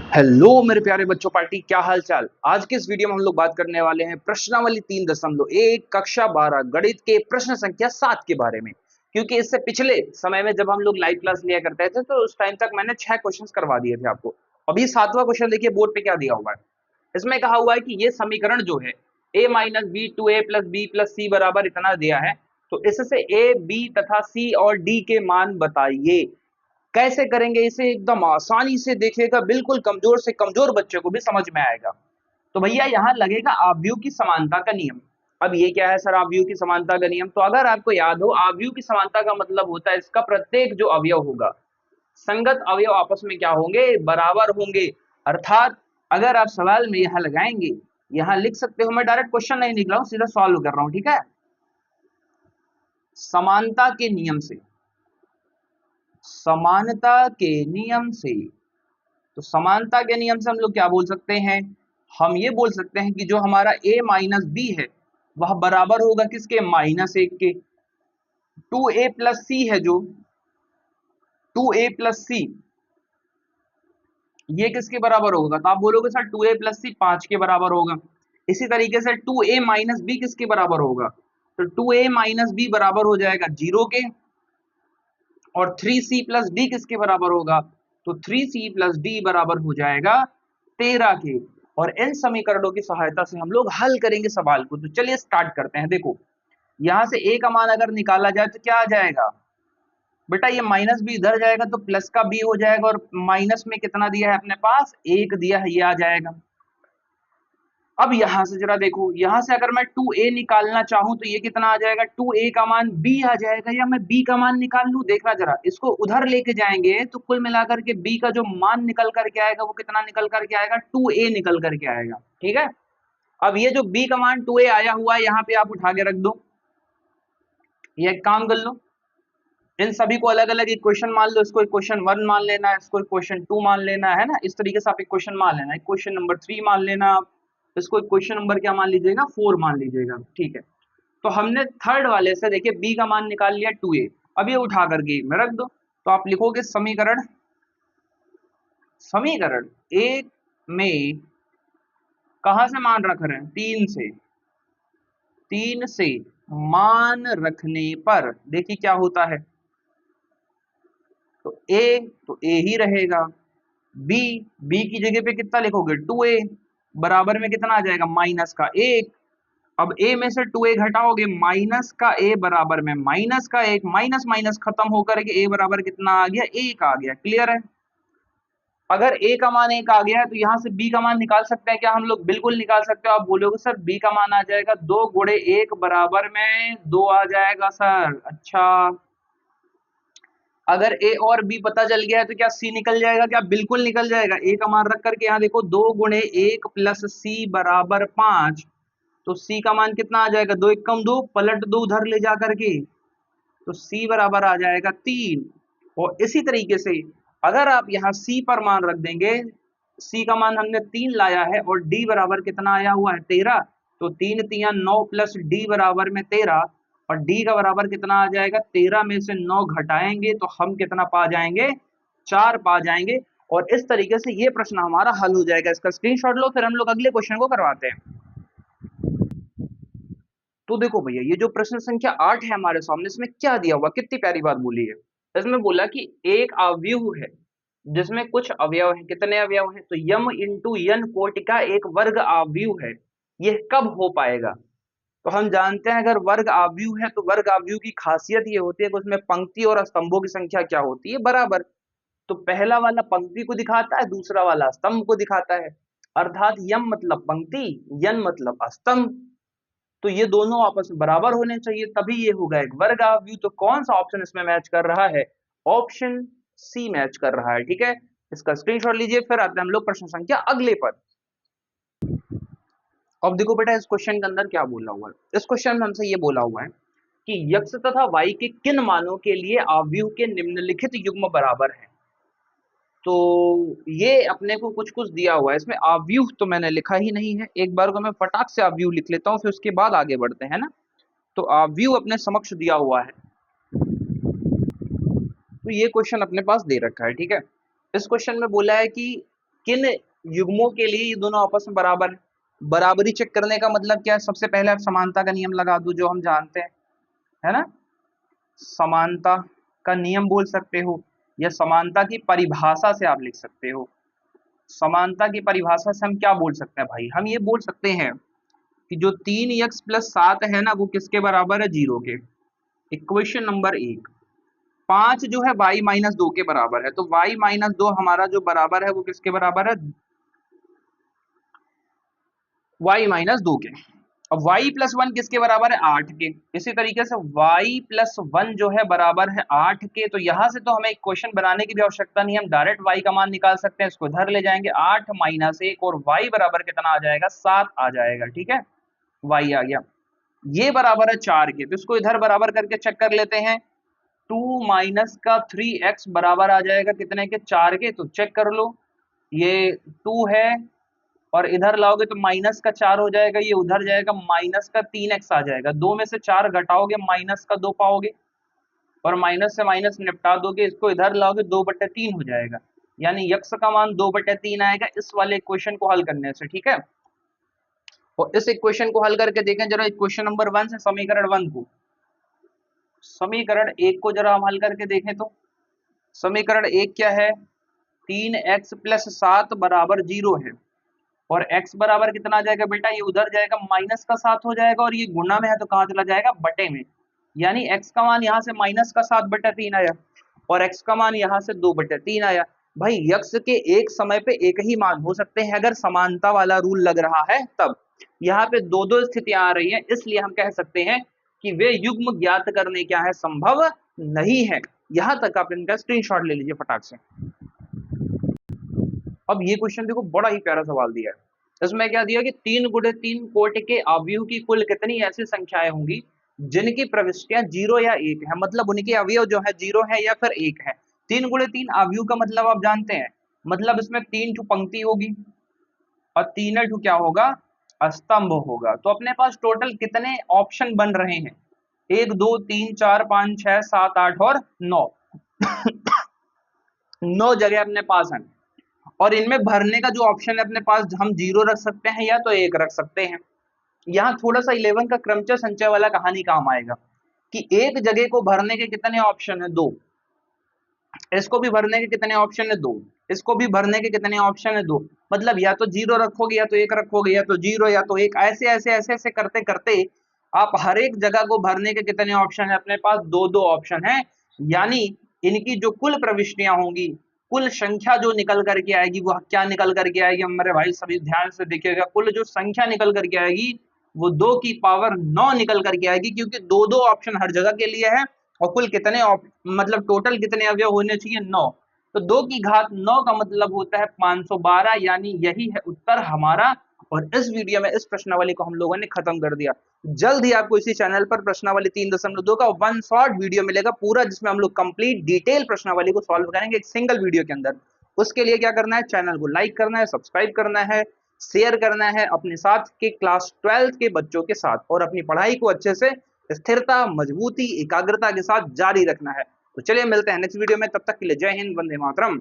Hello मेरे प्यारे बच्चों पार्टी, क्या हाल चाल। आज के इस वीडियो में हम लोग बात करने वाले हैं प्रश्नावली 3.1 कक्षा 12 गणित के प्रश्न संख्या 7 के बारे में। क्योंकि इससे पिछले समय में जब हम लोग लाइव क्लास लिया करते थे तो उस टाइम तक मैंने 6 क्वेश्चंस करवा दिए थे आपको। अभी 7वां क्वेश्चन देखिए बोर्ड पे क्या दिया हुआ है। इसमें कहा हुआ है कि ये समीकरण जो है a minus B two A plus B plus C बराबर इतना दिया है, तो इससे ए बी तथा सी और डी के मान बताइए। कैसे करेंगे इसे, एकदम आसानी से देखिएगा, बिल्कुल कमजोर से कमजोर बच्चे को भी समझ में आएगा। तो भैया यहाँ लगेगा आव्यूह की समानता का नियम। अब ये क्या है सर, आव्यूह की समानता का नियम? तो अगर आपको याद हो, आव्यूह की समानता का मतलब होता है इसका प्रत्येक जो अवयव होगा, संगत अवयव आपस में क्या होंगे, बराबर होंगे। अर्थात अगर आप सवाल में यहाँ लगाएंगे, यहाँ लिख सकते हो, मैं डायरेक्ट क्वेश्चन नहीं लिख रहा हूँ, सीधा सॉल्व कर रहा हूँ, ठीक है। समानता के नियम से, समानता के नियम से, तो समानता के नियम से हम लोग क्या बोल सकते हैं, हम ये बोल सकते हैं कि जो हमारा a माइनस बी है वह बराबर होगा किसके, -1 के। 2a प्लस सी है जो 2a प्लस सी, ये किसके बराबर होगा? तो आप बोलोगे सर 2a प्लस सी 5 के बराबर होगा। इसी तरीके से 2a माइनस बी किसके बराबर होगा? तो 2a माइनस बी बराबर हो जाएगा 0 के। और 3c प्लस डी किसके बराबर होगा? तो 3c प्लस डी बराबर हो जाएगा 13 के। और इन समीकरणों की सहायता से हम लोग हल करेंगे सवाल को। तो चलिए स्टार्ट करते हैं। देखो, यहां से a का मान अगर निकाला जाए तो क्या आ जाएगा बेटा, ये माइनस बी इधर जाएगा तो प्लस का बी हो जाएगा, और माइनस में कितना दिया है अपने पास, 1 दिया है, ये आ जाएगा। अब यहां से जरा देखो, यहां से अगर मैं 2a निकालना चाहूं तो ये कितना आ जाएगा, 2a का मान b आ जाएगा, या मैं b का मान निकाल लूं। देखना जरा, इसको उधर लेके जाएंगे तो कुल मिलाकर के b का जो मान निकल करके आएगा वो कितना निकल करके आएगा, 2a निकल करके आएगा, ठीक है। अब ये जो b का मान 2a आया हुआ है, यहाँ पे आप उठा के रख दो। ये एक काम कर लो, इन सभी को अलग अलग इक्वेशन मान लो। इसको इक्वेशन 1 मान लेना है, इसको इक्वेशन 2 मान लेना है ना, इस तरीके से आप इक्वेशन मान लेना। इक्वेशन नंबर 3 मान लेना आप, इसको इक्वेशन नंबर क्या मान लीजिएगा, 4 मान लीजिएगा, ठीक है। तो हमने थर्ड वाले से देखिए b का मान निकाल लिया 2a। अब ये उठा करके में रख दो, तो आप लिखोगे समीकरण, समीकरण एक में कहां से मान रख रहे हैं, 3 से, 3 से मान रखने पर देखिए क्या होता है। तो a, तो a ही रहेगा। b, b की जगह पे कितना लिखोगे, 2a, बराबर में कितना आ जाएगा, माइनस का 1। अब a में से 2a घटाओगे, माइनस का a बराबर में माइनस का 1, माइनस माइनस खत्म होकर के a बराबर कितना आ गया, 1 आ गया। क्लियर है? अगर a का मान 1 आ गया है तो यहाँ से b का मान निकाल सकते हैं क्या हम लोग? बिल्कुल निकाल सकते हो। आप बोलोगे सर b का मान आ जाएगा 2 गुणे 1 बराबर में 2 आ जाएगा सर। अच्छा, अगर a और b पता चल गया है तो क्या c निकल जाएगा क्या? बिल्कुल निकल जाएगा। a का मान रख करके यहाँ देखो, 2 गुणे 1 प्लस c बराबर 5, तो c का मान कितना आ जाएगा, 2 एकम 2, पलट दो उधर ले जा करके, तो c बराबर आ जाएगा 3। और इसी तरीके से अगर आप यहाँ c पर मान रख देंगे, c का मान हमने 3 लाया है और d बराबर कितना आया हुआ है, 13, तो 3 तिया 9 प्लस d बराबर में 13, और d का बराबर कितना आ जाएगा, 13 में से 9 घटाएंगे तो हम कितना पा जाएंगे, 4 पा जाएंगे। और इस तरीके से ये प्रश्न हमारा हल हो जाएगा। इसका स्क्रीनशॉट लो, फिर हम लोग अगले क्वेश्चन को करवाते हैं। तो देखो भैया, ये जो प्रश्न संख्या 8 है हमारे सामने, इसमें क्या दिया हुआ, कितनी प्यारी बात बोली है। इसमें बोला कि एक अवयव है जिसमें कुछ अवयव हैं। कितने अवयव हैं? तो यम इंटू यन कोटि का एक वर्ग अवयव है। यह कब हो पाएगा? तो हम जानते हैं, अगर वर्ग अवयव है तो वर्ग अवयव की खासियत ये होती है कि उसमें पंक्ति और स्तंभों की संख्या क्या होती है, बराबर। तो पहला वाला पंक्ति को दिखाता है, दूसरा वाला स्तंभ को दिखाता है। अर्थात यम मतलब पंक्ति, यन मतलब स्तंभ। तो ये दोनों आपस में बराबर होने चाहिए, तभी ये होगा एक वर्ग अवयव। तो कौन सा ऑप्शन इसमें मैच कर रहा है? ऑप्शन सी मैच कर रहा है, ठीक है। इसका स्क्रीनशॉट लीजिए, फिर आते हैं हम लोग प्रश्न संख्या अगले पर। अब देखो बेटा, इस क्वेश्चन के अंदर क्या बोला हुआ है। इस क्वेश्चन में हमसे ये बोला हुआ है कि x तथा y के किन मानों के लिए अवयव के निम्नलिखित युग्म बराबर है। तो ये अपने को कुछ कुछ दिया हुआ है। इसमें अवयव तो मैंने लिखा ही नहीं है, एक बार को मैं फटाक से अवयव लिख लेता हूँ, फिर उसके बाद आगे बढ़ते हैं ना। तो अवयव अपने समक्ष दिया हुआ है, तो ये क्वेश्चन अपने पास दे रखा है, ठीक है। इस क्वेश्चन में बोला है कि किन युग्मों के लिए ये दोनों आपस में बराबर है। बराबरी चेक करने का मतलब क्या है, सबसे पहले आप समानता का नियम लगा दो जो हम जानते हैं, है ना। समानता का नियम बोल सकते हो या समानता की परिभाषा से आप लिख सकते हो। समानता की परिभाषा से हम क्या बोल सकते हैं भाई, हम ये बोल सकते हैं कि जो 3x + 7 है ना वो किसके बराबर है, 0 के। Equation number 1। 5 जो है y - 2 के बराबर है, तो y - 2 हमारा जो बराबर है वो किसके बराबर है, y - 2 के। अब y + 1 किसके बराबर है, 8 के। इसी तरीके से y + 1 जो है बराबर है 8 के। तो यहां से तो हमें इक्वेशन बनाने की भी आवश्यकता नहीं है, हम डायरेक्ट y का मान निकाल सकते हैं। इसको इधर ले जाएंगे, 8 - 1 और y बराबर कितना आ जाएगा, 7 आ जाएगा। ठीक है, y आ गया। ये बराबर है 4 के, तो इसको इधर बराबर करके चेक कर लेते हैं। 2 माइनस का 3x बराबर आ जाएगा कितने के, 4 के। तो चेक कर लो, ये 2 है और इधर लाओगे तो माइनस का 4 हो जाएगा, ये उधर जाएगा माइनस का 3x आ जाएगा। 2 में से 4 घटाओगे माइनस का 2 पाओगे और माइनस से माइनस निपटा दोगे, इसको इधर लाओगे 2/3 हो जाएगा, यानी x का मान 2/3 आएगा इस वाले इक्वेशन को हल करने से। ठीक है, और इस इक्वेशन को हल करके देखें जरा, इक्वेशन नंबर 1 से समीकरण 1 को, समीकरण 1 को जरा हम हल करके देखें तो समीकरण 1 क्या है, 3x + 7 बराबर 0 है और x बराबर कितना आ जाएगा बेटा, ये उधर जाएगा माइनस का 7 हो जाएगा और ये गुणा में है तो कहाँ चला जाएगा, बटे में। यानी x का मान यहाँ से माइनस का 7/3 आया और x का मान यहाँ से 2/3 आया। भाई x के एक समय पे एक ही मान हो सकते हैं अगर समानता वाला रूल लग रहा है तब। यहाँ पे दो दो स्थितियां आ रही हैं, इसलिए हम कह सकते हैं कि वे युग्म ज्ञात करने क्या है, संभव नहीं है। यहां तक आप इनका स्क्रीनशॉट ले लीजिए फटाक से। अब ये क्वेश्चन देखो, बड़ा ही प्यारा सवाल दिया है। इसमें क्या दिया कि 3 × 3 कोट के अवयव की कुल कितनी ऐसी संख्याएं होंगी जिनकी प्रविष्टियां 0 या 1 है, मतलब उनके अवयव जो है 0 है या फिर 1 है। 3 × 3 अवयव का मतलब आप जानते हैं, मतलब इसमें 3 ठो पंक्ति होगी और 3 ठो क्या होगा, स्तंभ होगा। तो अपने पास टोटल कितने ऑप्शन बन रहे हैं, 1 2 3 4 5 6 7 8 और 9 9 जगह अपने पास है और इनमें भरने का जो ऑप्शन है अपने पास, हम 0 रख सकते हैं या तो 1 रख सकते हैं। यहाँ थोड़ा सा 11 का क्रमचय संचय वाला कहानी काम आएगा कि एक जगह को भरने के कितने ऑप्शन है, 2। इसको भी भरने के कितने ऑप्शन है, 2। इसको भी भरने के कितने ऑप्शन है, 2। मतलब या तो 0 रखोगे या तो 1 रखोगे, या तो 0 या तो 1, ऐसे ऐसे ऐसे ऐसे करते करते आप हर एक जगह को भरने के कितने ऑप्शन है, अपने पास 2 ऑप्शन है। यानी इनकी जो कुल प्रविष्टियां होंगी, कुल संख्या जो निकल करके आएगी वो क्या निकल करके आएगी, हमारे भाई सभी ध्यान से देखिएगा, कुल जो संख्या निकल करके आएगी वो 2 की पावर 9 निकल करके आएगी, क्योंकि 2 ऑप्शन हर जगह के लिए है और कुल कितने मतलब टोटल कितने अवयव होने चाहिए, 9। तो 2 की घात 9 का मतलब होता है 512, यानी यही है उत्तर हमारा। और इस वीडियो में इस प्रश्नावली को हम लोगों ने खत्म कर दिया। जल्द ही आपको इसी चैनल पर प्रश्नावली 3.2 का 1 शॉर्ट वीडियो मिलेगा पूरा, जिसमें हम लोग कंप्लीट डिटेल प्रश्नावली को सॉल्व करेंगे एक सिंगल वीडियो के अंदर। उसके लिए क्या करना है, चैनल को लाइक करना है, सब्सक्राइब करना है, शेयर करना है अपने साथ के क्लास 12 के बच्चों के साथ, और अपनी पढ़ाई को अच्छे से स्थिरता, मजबूती, एकाग्रता के साथ जारी रखना है। तो चलिए मिलते हैं नेक्स्ट वीडियो में, तब तक के लिए जय हिंद, वंदे मातरम।